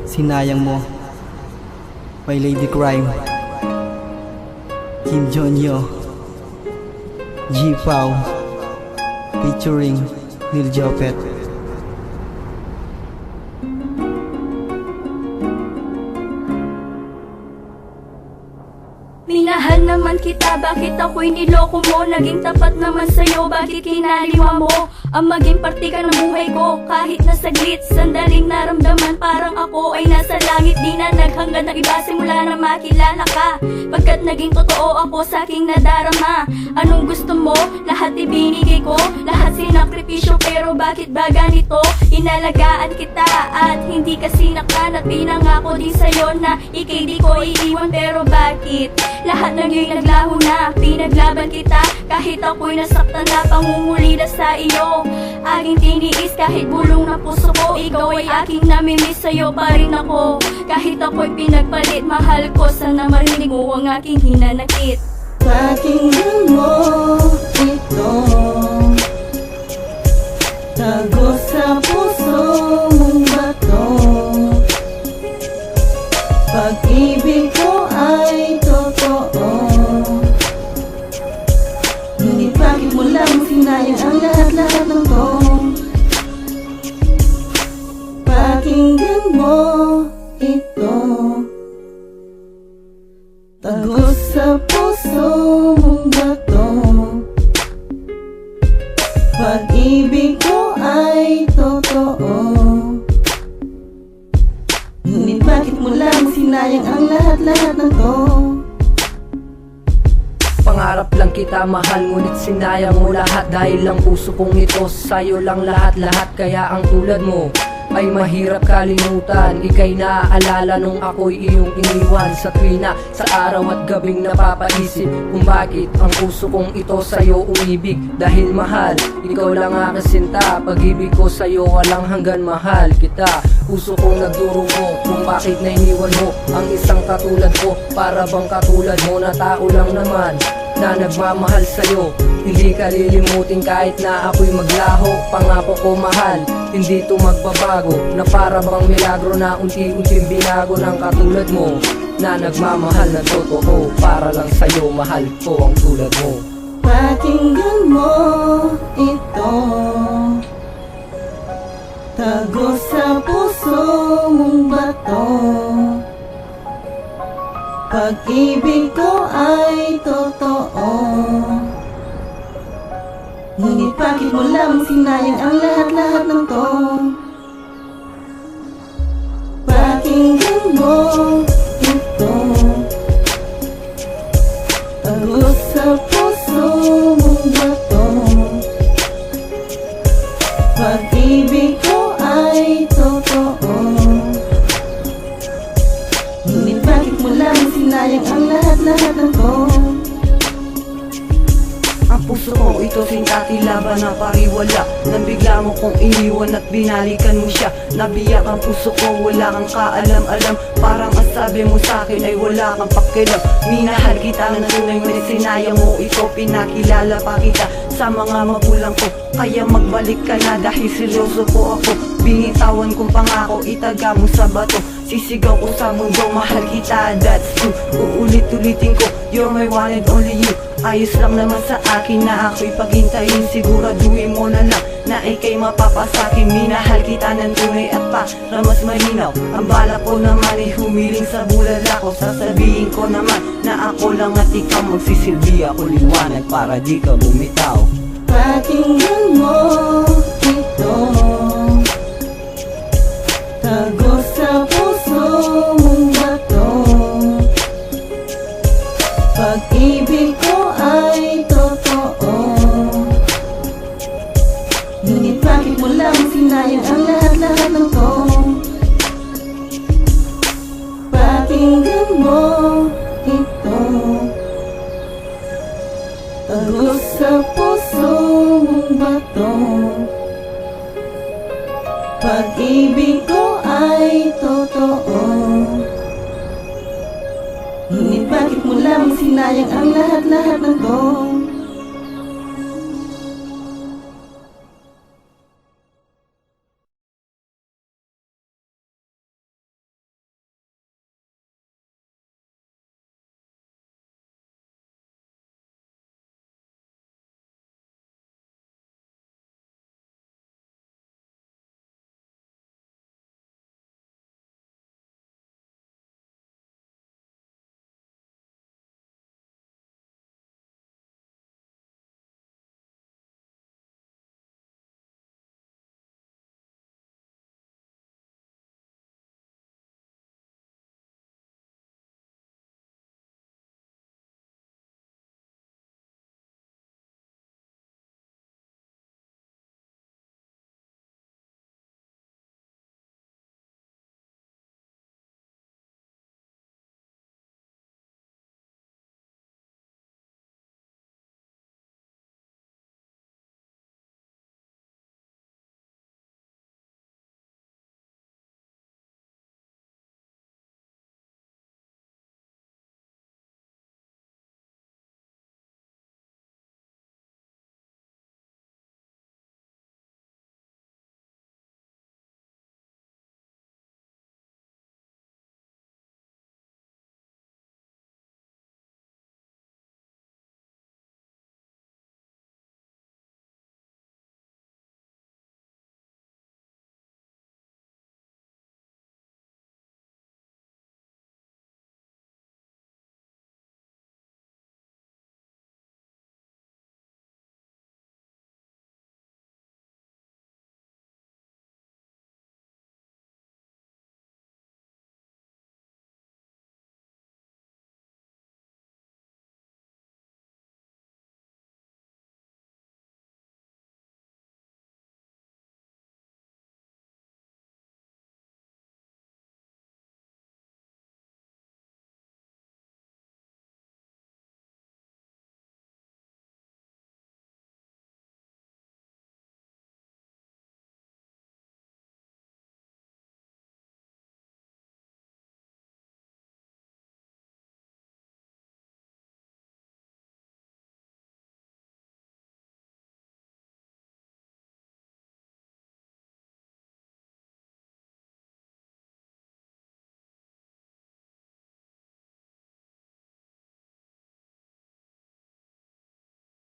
Sinayang mo, My Lady Crime, Kim Jonyo, G Pao, featuring Neil Jopet. Minahal naman kita, bakit ako'y niloko mo? Naging tapat naman sa'yo, bakit kinaliwa mo? Ang maging parte ka ng buhay ko, kahit na saglit, sandaling naramdaman parang ako ay nasa langit. Di na naghanggan ng iba simula na makilala ka, pagkat naging totoo ako sa aking nadarama. Anong gusto mo? Lahat ibinigay ko, lahat sinakripisyo, pero bakit ba ganito? Inalagaan kita at hindi ka sinaktan, at pinangako din sa'yo na ikay di ko iiwan, pero bakit? Lahat ng iyo'y naglaho na, pinaglaban kita kahit ako'y nasaktan na, pangungulila sa iyo. Aking tiniis kahit bulong na puso ko, ikaw ay aking namimiss, sa'yo pa rin ako. Kahit ako'y pinagpalit, mahal ko, sana marinig mo ang aking hinanakit. Pakinggan mo ito, tago sa puso mong bato. Pag-ibig ko ay totoo, ngunit bakit mo lang sinayang ang lahat-lahat ng to? Pakinggan mo ito, tago sa puso mong bato. Pag-ibig ko ay totoo, ngunit bakit mo lang sinayang ang lahat-lahat ng to? Pangarap lang kita mahal, ngunit sinayang mo lahat. Dahil lang puso kong ito, sa'yo lang lahat-lahat. Kaya ang tulad mo ay mahirap kalimutan. Ika'y naaalala nung ako'y iyong iniwan. Sa tuwina, sa araw at gabing napapaisip kung bakit ang puso kong ito sa'yo umibig. Dahil mahal, ikaw lang akasinta. Pag-ibig ko sa'yo walang hanggan, mahal kita. Puso kong nagdurugo kung bakit nainiwan mo ang isang katulad ko. Para bang katulad mo na tao lang naman na nagmamahal sa'yo. Hindi ka lilimutin kahit na ako'y maglaho. Pangako ko mahal, hindi to magbabago. Na para bang milagro na unti-unting binago ng katulad mo na nagmamahal na totoo. Para lang sa'yo, mahal ko ang tulad mo. Pakinggan mo ito, tago sa puso mong bato. Pag-ibig ko ay totoo, ngunit bakit mo lang sinayang ang lahat-lahat ng to? Pakinggan mo ito, tago sa puso mong bato. Pag-ibig ko ay totoo, ngunit bakit mo lang sinayang ang lahat-lahat ng to? Ang puso ko ito sintati laban na pariwala. Nang bigla mo kong iniwan at binalikan mo siya. Nabiyak ang puso ko, wala kang kaalam-alam. Parang ang sabi mo sa'kin ay wala kang pakialam. Minahal kita ng tunay, ngunit sinayang mo ito. Pinakilala pa kita sa mga magulang ko, kaya magbalik ka na dahil seryoso po ako. Binitawan kong pangako, itaga mo sa bato. Sisigaw ko sa mundo, mahal kita, that's true. Uulit-ulitin ko, you're my one and only you. Ayos lang naman sa akin na ako'y paghintayin. Siguraduhin mo na lang na ika'y mapapasakin. Minahal kita ng tunay at para mas malinaw. Ang balak ko naman ay humiling sa bulala ko. Sasabihin ko naman na ako lang at ikaw magsisilbi. Ako liwanag para di ka bumitaw. Pakinggan mo ito, tago sa puso mong bato. Pag-ibig ko ay totoo, ngunit bakit mo lang sinayang ang lahat-lahat ng to? Pakinggan mo ito, tago sa puso mong bato. Pag-ibig ko ay totoo, ngunit bakit mo lang sinayang ang lahat-lahat ng to?